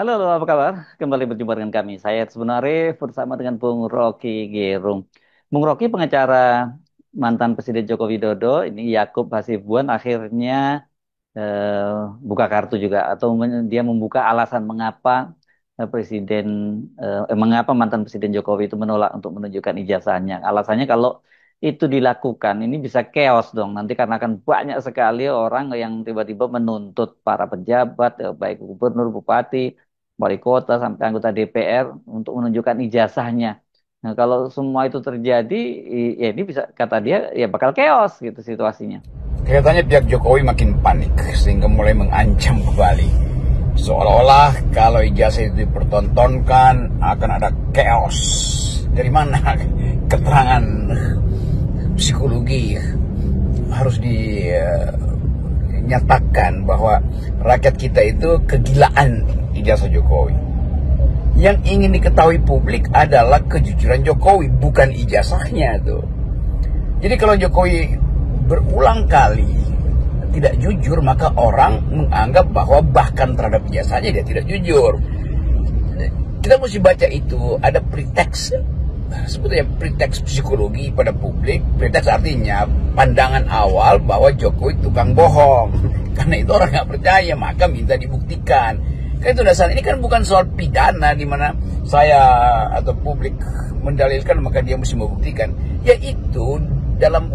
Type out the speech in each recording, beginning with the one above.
Halo, halo, apa kabar? Kembali berjumpa dengan kami. Saya sebenarnya bersama dengan Bung Rocky Gerung. Bung Rocky pengacara mantan Presiden Joko Widodo, ini Yakub Hasibuan akhirnya eh, buka kartu juga atau dia membuka alasan mengapa mengapa mantan Presiden Jokowi itu menolak untuk menunjukkan ijazahnya. Alasannya kalau itu dilakukan ini bisa chaos dong nanti karena akan banyak sekali orang yang tiba-tiba menuntut para pejabat baik gubernur, bupati, wali kota sampai anggota DPR untuk menunjukkan ijazahnya. Nah, kalau semua itu terjadi, ya ini bisa kata dia ya bakal chaos gitu situasinya. Kelihatannya pihak Jokowi makin panik sehingga mulai mengancam kembali. Seolah-olah kalau ijazah itu dipertontonkan akan ada chaos. Dari mana keterangan psikologi harus dinyatakan bahwa rakyat kita itu kegilaan ijazah Jokowi. Yang ingin diketahui publik adalah kejujuran Jokowi, bukan ijazahnya tuh. Jadi kalau Jokowi berulang kali tidak jujur, maka orang menganggap bahwa bahkan terhadap ijazahnya dia tidak jujur. Kita mesti baca itu ada preteks, sebetulnya preteks psikologi pada publik. Preteks artinya pandangan awal bahwa Jokowi tukang bohong. Karena itu orang nggak percaya, maka minta dibuktikan. Kan itu dasar. Ini kan bukan soal pidana di mana saya atau publik mendalilkan maka dia mesti membuktikan. Yaitu dalam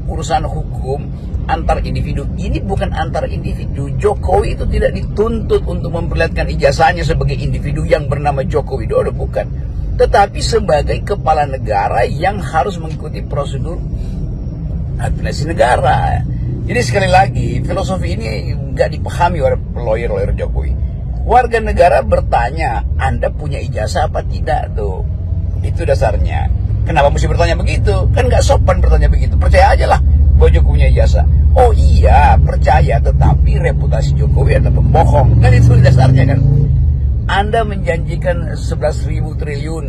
urusan hukum antar individu. Ini bukan antar individu. Jokowi itu tidak dituntut untuk memperlihatkan ijazahnya sebagai individu yang bernama Joko Widodo, bukan. Tetapi sebagai kepala negara yang harus mengikuti prosedur administrasi negara. Jadi sekali lagi, filosofi ini nggak dipahami oleh lawyer-lawyer Jokowi. Warga negara bertanya, Anda punya ijazah apa tidak tuh? Itu dasarnya. Kenapa mesti bertanya begitu? Kan nggak sopan bertanya begitu. Percaya aja lah bahwa Jokowi punya ijazah. Oh iya, percaya, tetapi reputasi Jokowi adalah pembohong. Kan itu dasarnya kan. Anda menjanjikan 11.000 triliun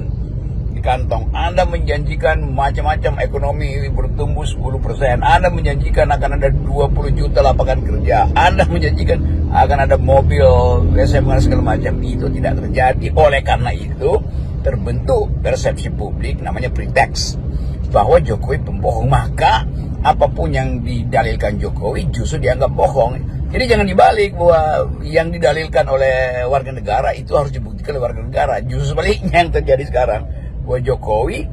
di kantong. Anda menjanjikan macam-macam ekonomi bertumbuh 10%. Anda menjanjikan akan ada 20 juta lapangan kerja. Anda menjanjikan akan ada mobil, SMK segala macam. Itu tidak terjadi. Oleh karena itu terbentuk persepsi publik namanya preteks bahwa Jokowi pembohong, maka apapun yang didalilkan Jokowi justru dianggap bohong. Jadi jangan dibalik bahwa yang didalilkan oleh warga negara itu harus dibuktikan oleh warga negara. Justru sebaliknya yang terjadi sekarang, bahwa Jokowi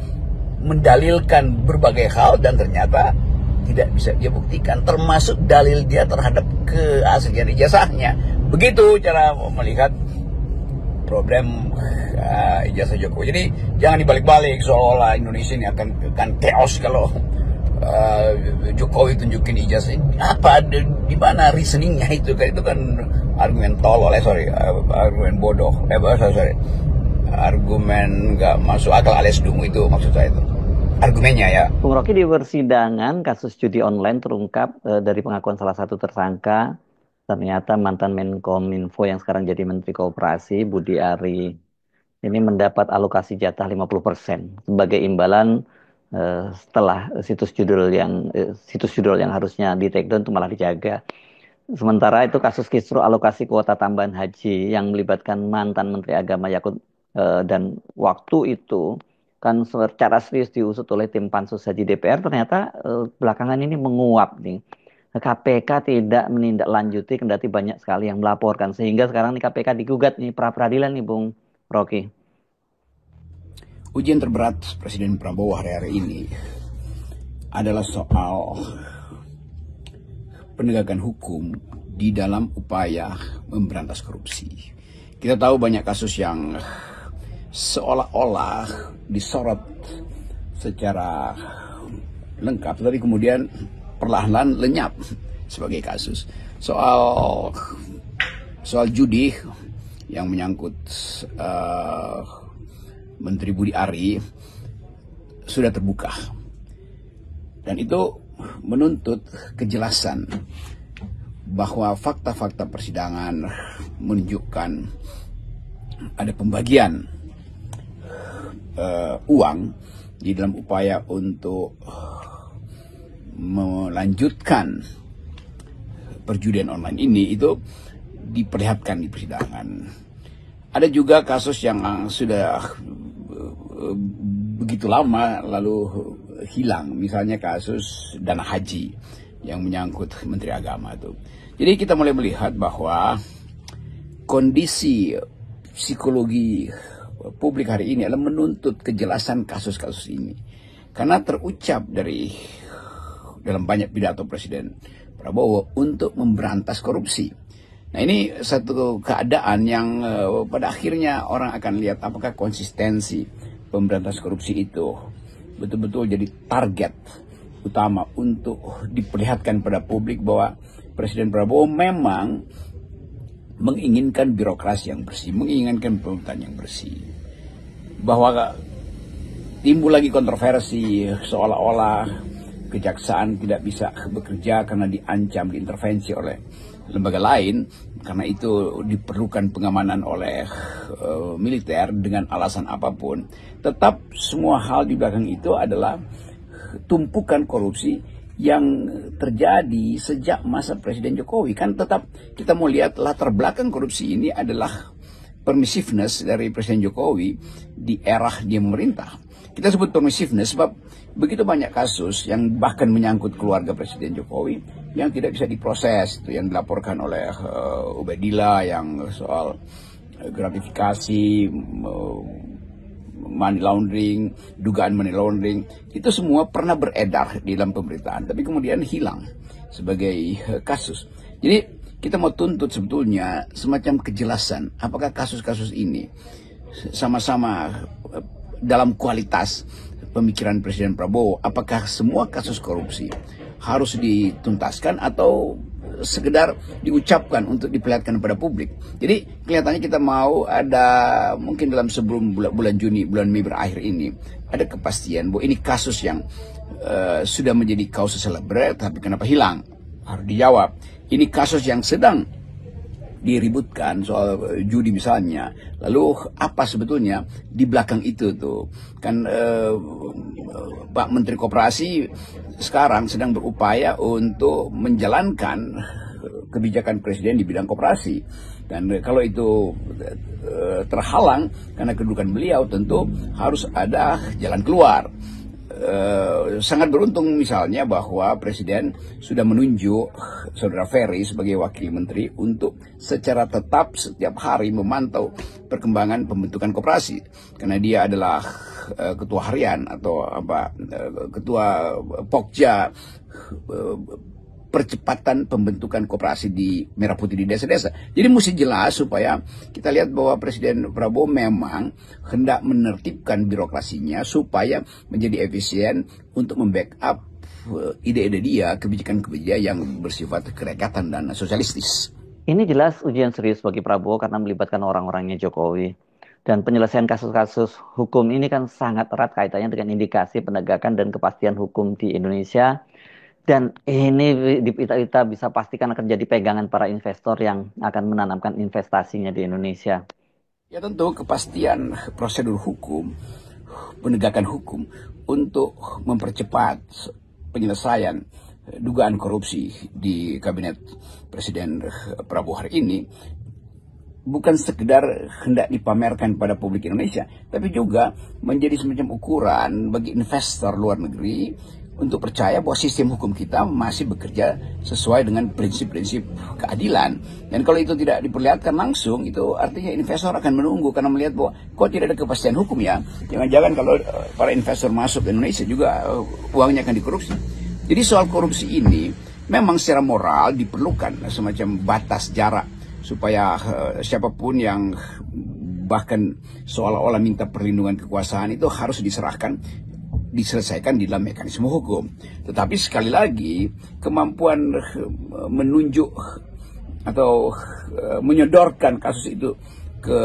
mendalilkan berbagai hal dan ternyata tidak bisa dia buktikan, termasuk dalil dia terhadap keaslian ijazahnya. Begitu cara melihat problem ijazah Jokowi. Jadi jangan dibalik-balik seolah Indonesia ini akan chaos kalau Jokowi tunjukin ijazah. Apa di mana reasoningnya itu kan? Itu kan argumen tolol, argumen bodoh. Sorry. Argumen nggak masuk akal alias dungu, itu maksud saya itu. Argumennya ya. Bung Rocky, di persidangan kasus judi online terungkap dari pengakuan salah satu tersangka, ternyata mantan Menkominfo yang sekarang jadi Menteri Koperasi, Budi Ari, ini mendapat alokasi jatah 50% sebagai imbalan setelah situs judul yang harusnya di take down itu malah dijaga. Sementara itu kasus kisru alokasi kuota tambahan haji yang melibatkan mantan Menteri Agama Yakut dan waktu itu kan secara serius diusut oleh tim Pansus Haji DPR, ternyata belakangan ini menguap nih. KPK tidak menindaklanjuti kendati banyak sekali yang melaporkan, sehingga sekarang nih KPK digugat nih pra peradilan nih Bung Rocky. Ujian terberat Presiden Prabowo hari-hari ini adalah soal penegakan hukum di dalam upaya memberantas korupsi. Kita tahu banyak kasus yang seolah-olah disorot secara lengkap, tapi kemudian perlahan-lahan lenyap sebagai kasus. Soal judi yang menyangkut Menteri Budi Ari sudah terbuka, dan itu menuntut kejelasan bahwa fakta-fakta persidangan menunjukkan ada pembagian uang di dalam upaya untuk melanjutkan perjudian online ini. Itu diperlihatkan di persidangan. Ada juga kasus yang sudah begitu lama lalu hilang, misalnya kasus dana haji yang menyangkut Menteri Agama itu. Jadi kita mulai melihat bahwa kondisi psikologi publik hari ini adalah menuntut kejelasan kasus-kasus ini. Karena terucap dalam banyak pidato Presiden Prabowo untuk memberantas korupsi. Nah, ini satu keadaan yang pada akhirnya orang akan lihat apakah konsistensi pemberantas korupsi itu betul-betul jadi target utama untuk diperlihatkan pada publik bahwa Presiden Prabowo memang menginginkan birokrasi yang bersih, menginginkan pemerintahan yang bersih. Bahwa timbul lagi kontroversi seolah-olah kejaksaan tidak bisa bekerja karena diancam, diintervensi oleh lembaga lain, karena itu diperlukan pengamanan oleh militer dengan alasan apapun. Tetap semua hal di belakang itu adalah tumpukan korupsi yang terjadi sejak masa Presiden Jokowi. Kan tetap kita mau lihat latar belakang korupsi ini adalah permissiveness dari Presiden Jokowi di era dia memerintah. Kita sebut permissiveness sebab begitu banyak kasus yang bahkan menyangkut keluarga Presiden Jokowi yang tidak bisa diproses, itu yang dilaporkan oleh Ubedillah, yang soal gratifikasi, money laundering, dugaan money laundering, itu semua pernah beredar di dalam pemberitaan, tapi kemudian hilang sebagai kasus. Jadi kita mau tuntut sebetulnya semacam kejelasan apakah kasus-kasus ini sama-sama dalam kualitas pemikiran Presiden Prabowo, apakah semua kasus korupsi harus dituntaskan atau sekedar diucapkan untuk diperlihatkan kepada publik. Jadi kelihatannya kita mau ada mungkin dalam sebelum bulan Juni, bulan Mei berakhir ini ada kepastian bahwa ini kasus yang sudah menjadi causa celebre, tapi kenapa hilang? Harus dijawab. Ini kasus yang sedang diributkan soal judi misalnya, lalu apa sebetulnya di belakang itu tuh kan Pak Menteri Koperasi sekarang sedang berupaya untuk menjalankan kebijakan Presiden di bidang koperasi, dan kalau itu terhalang karena kedudukan beliau tentu harus ada jalan keluar. Sangat beruntung misalnya bahwa Presiden sudah menunjuk Saudara Ferry sebagai wakil menteri untuk secara tetap setiap hari memantau perkembangan pembentukan koperasi, karena dia adalah ketua harian atau ketua Pokja percepatan pembentukan koperasi di Merah Putih di desa-desa. Jadi mesti jelas supaya kita lihat bahwa Presiden Prabowo memang hendak menertibkan birokrasinya supaya menjadi efisien untuk membackup ide-ide dia, kebijakan-kebijakan yang bersifat kerekatan dan sosialistis. Ini jelas ujian serius bagi Prabowo karena melibatkan orang-orangnya Jokowi. Dan penyelesaian kasus-kasus hukum ini kan sangat erat kaitannya dengan indikasi penegakan dan kepastian hukum di Indonesia. Dan ini kita bisa pastikan akan jadi pegangan para investor yang akan menanamkan investasinya di Indonesia. Ya tentu kepastian prosedur hukum, penegakan hukum untuk mempercepat penyelesaian dugaan korupsi di kabinet Presiden Prabowo hari ini bukan sekedar hendak dipamerkan pada publik Indonesia, tapi juga menjadi semacam ukuran bagi investor luar negeri untuk percaya bahwa sistem hukum kita masih bekerja sesuai dengan prinsip-prinsip keadilan. Dan kalau itu tidak diperlihatkan langsung, itu artinya investor akan menunggu karena melihat bahwa kok tidak ada kepastian hukum ya. Jangan-jangan kalau para investor masuk ke Indonesia juga uangnya akan dikorupsi. Jadi soal korupsi ini memang secara moral diperlukan semacam batas jarak supaya siapapun yang bahkan seolah-olah minta perlindungan kekuasaan itu harus diselesaikan di dalam mekanisme hukum. Tetapi sekali lagi kemampuan menunjuk atau menyodorkan kasus itu ke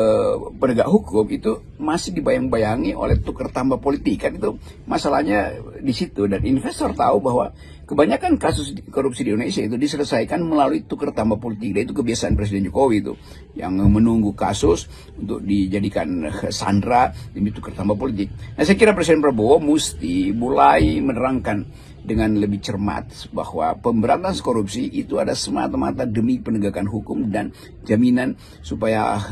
penegak hukum itu masih dibayang-bayangi oleh tukar tambah politik. Kan itu masalahnya di situ, dan investor tahu bahwa kebanyakan kasus korupsi di Indonesia itu diselesaikan melalui tukar tambah politik. Dan itu kebiasaan Presiden Jokowi itu, yang menunggu kasus untuk dijadikan sandera demi tukar tambah politik. Nah, saya kira Presiden Prabowo mesti mulai menerangkan dengan lebih cermat bahwa pemberantasan korupsi itu ada semata-mata demi penegakan hukum dan jaminan supaya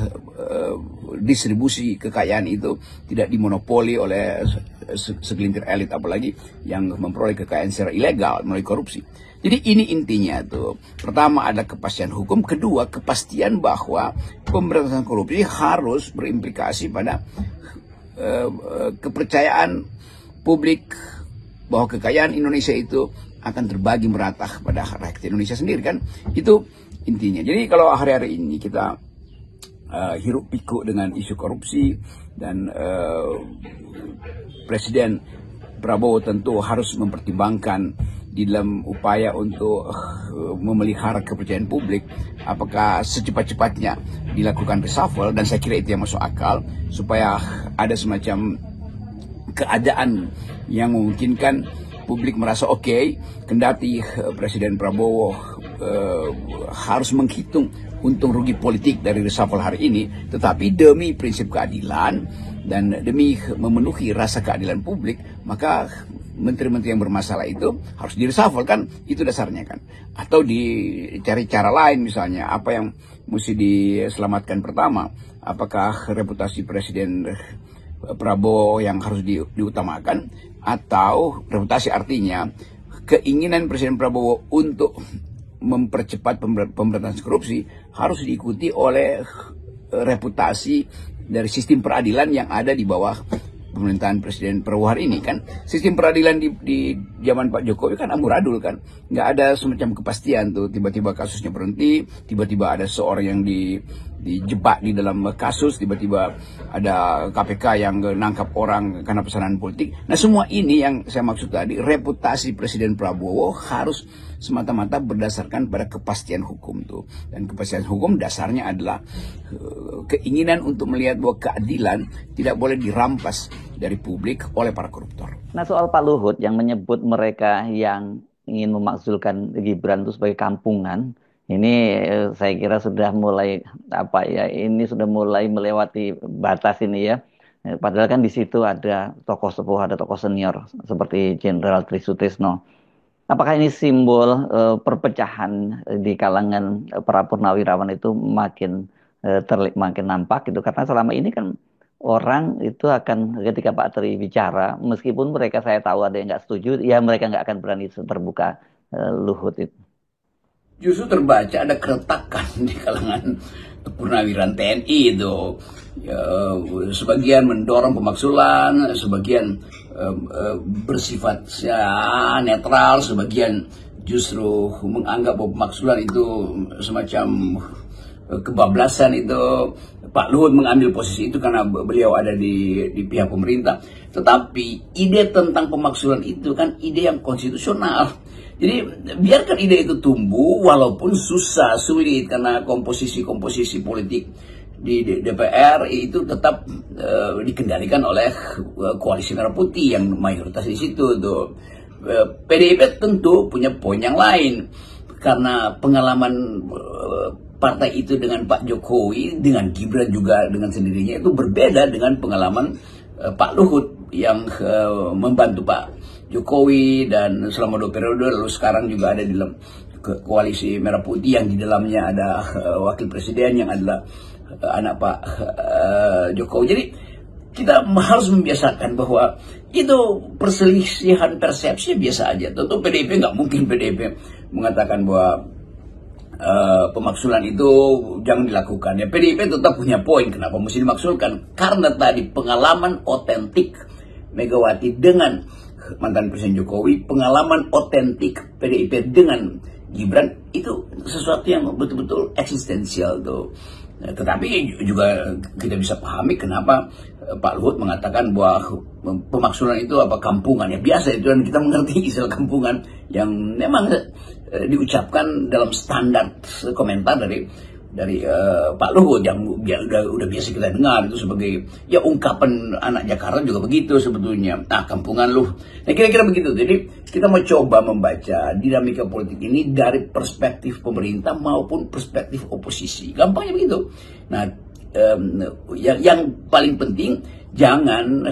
distribusi kekayaan itu tidak dimonopoli oleh segelintir elit, apalagi yang memperoleh kekayaan secara ilegal melalui korupsi. Jadi ini intinya tuh. Pertama ada kepastian hukum, kedua kepastian bahwa pemberantasan korupsi harus berimplikasi pada kepercayaan publik bahwa kekayaan Indonesia itu akan terbagi merata kepada rakyat Indonesia sendiri, kan? Itu intinya. Jadi kalau hari-hari ini kita hiruk pikuk dengan isu korupsi, dan Presiden Prabowo tentu harus mempertimbangkan di dalam upaya untuk memelihara kepercayaan publik, apakah secepat-cepatnya dilakukan reshuffle, dan saya kira itu yang masuk akal, supaya ada semacam keadaan yang memungkinkan publik merasa oke, kendati Presiden Prabowo harus menghitung untung rugi politik dari reshuffle hari ini, tetapi demi prinsip keadilan dan demi memenuhi rasa keadilan publik, maka menteri-menteri yang bermasalah itu harus direshuffle, kan? Itu dasarnya, kan? Atau dicari cara lain, misalnya apa yang mesti diselamatkan pertama, apakah reputasi Presiden Prabowo yang harus diutamakan, atau reputasi artinya keinginan Presiden Prabowo untuk mempercepat pemberantasan korupsi harus diikuti oleh reputasi dari sistem peradilan yang ada di bawah pemerintahan Presiden Prabowo hari ini, kan? Sistem peradilan di zaman Pak Jokowi kan amburadul, kan? Nggak ada semacam kepastian tuh, tiba-tiba kasusnya berhenti, tiba-tiba ada seorang yang dijebak di dalam kasus, tiba-tiba ada KPK yang nangkap orang karena pesanan politik. Nah, semua ini yang saya maksud tadi, reputasi Presiden Prabowo harus semata-mata berdasarkan pada kepastian hukum tuh. Dan kepastian hukum dasarnya adalah keinginan untuk melihat bahwa keadilan tidak boleh dirampas dari publik oleh para koruptor. Nah, soal Pak Luhut yang menyebut mereka yang ingin memakzulkan Gibran itu sebagai kampungan, ini saya kira sudah mulai ini sudah mulai melewati batas ini, ya. Padahal kan di situ ada tokoh sepuh, ada tokoh senior seperti Jenderal Trisutisno. Apakah ini simbol perpecahan di kalangan para purnawirawan itu makin makin nampak gitu? Karena selama ini kan orang itu akan, ketika Pak Tri bicara, meskipun mereka, saya tahu ada yang nggak setuju, ya mereka nggak akan berani terbuka Luhut itu. Justru terbaca ada keretakan di kalangan purnawirawan TNI itu. Ya, sebagian mendorong pemakzulan, sebagian bersifat netral, sebagian justru menganggap bahwa pemakzulan itu semacam kebablasan itu. Pak Luhut mengambil posisi itu karena beliau ada di pihak pemerintah. Tetapi ide tentang pemakzulan itu kan ide yang konstitusional. Jadi biarkan ide itu tumbuh, walaupun sulit karena komposisi politik di DPR itu tetap dikendalikan oleh koalisi merah putih yang mayoritas di situ tuh. PDIP tentu punya poin yang lain karena pengalaman partai itu dengan Pak Jokowi, dengan Gibran juga dengan sendirinya itu berbeda dengan pengalaman Pak Luhut yang membantu Pak Jokowi dan selama 2 periode, lalu sekarang juga ada di dalam koalisi merah putih yang di dalamnya ada wakil presiden yang adalah anak Pak Jokowi. Jadi kita harus membiasakan bahwa itu perselisihan persepsi biasa aja. Tentu PDIP nggak mungkin mengatakan bahwa pemaksulan itu jangan dilakukan. Ya, PDIP tetap punya poin kenapa mesti dimaksulkan, karena tadi pengalaman otentik Megawati dengan mantan Presiden Jokowi, pengalaman otentik PDIP dengan Gibran itu sesuatu yang betul-betul eksistensial tuh. Nah, tetapi juga kita bisa pahami kenapa Pak Luhut mengatakan bahwa pemaksulan itu apa kampungan, ya biasa itu, dan kita mengerti istilah kampungan yang memang diucapkan dalam standar komentar dari Pak Luhut yang udah biasa kita dengar itu sebagai ya ungkapan anak Jakarta juga begitu sebetulnya. Nah, kampungan lu. Nah, kira-kira begitu. Jadi kita mau coba membaca dinamika politik ini dari perspektif pemerintah maupun perspektif oposisi. Gampangnya begitu. Nah, yang paling penting jangan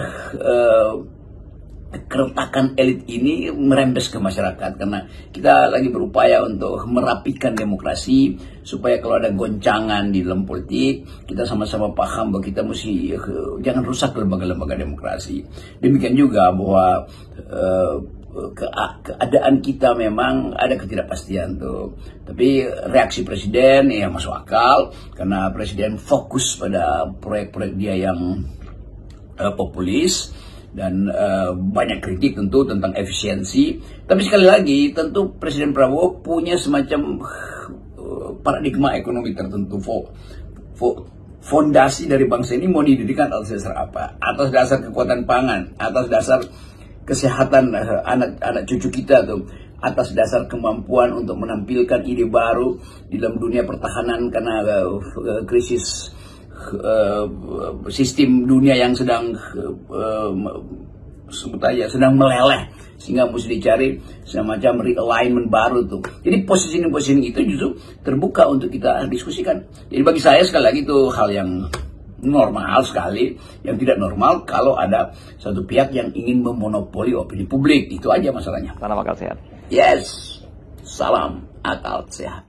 keretakan elit ini merembes ke masyarakat, karena kita lagi berupaya untuk merapikan demokrasi supaya kalau ada goncangan di dalam politik kita sama-sama paham bahwa kita mesti jangan rusak lembaga-lembaga demokrasi. Demikian juga bahwa keadaan kita memang ada ketidakpastian tuh, tapi reaksi presiden ya masuk akal karena presiden fokus pada proyek-proyek dia yang populis. Dan banyak kritik tentu tentang efisiensi. Tapi sekali lagi tentu Presiden Prabowo punya semacam paradigma ekonomi tertentu. Fondasi dari bangsa ini mau didirikan atas dasar apa? Atas dasar kekuatan pangan, atas dasar kesehatan anak cucu kita tuh, atas dasar kemampuan untuk menampilkan ide baru di dalam dunia pertahanan karena krisis sistem dunia yang sedang sedang meleleh, sehingga mesti dicari semacam realignment baru tuh. Jadi positioning itu justru terbuka untuk kita diskusikan. Jadi bagi saya sekali lagi itu hal yang normal sekali. Yang tidak normal kalau ada satu pihak yang ingin memonopoli opini publik. Itu aja masalahnya. Salam akal sehat. Yes, salam akal sehat.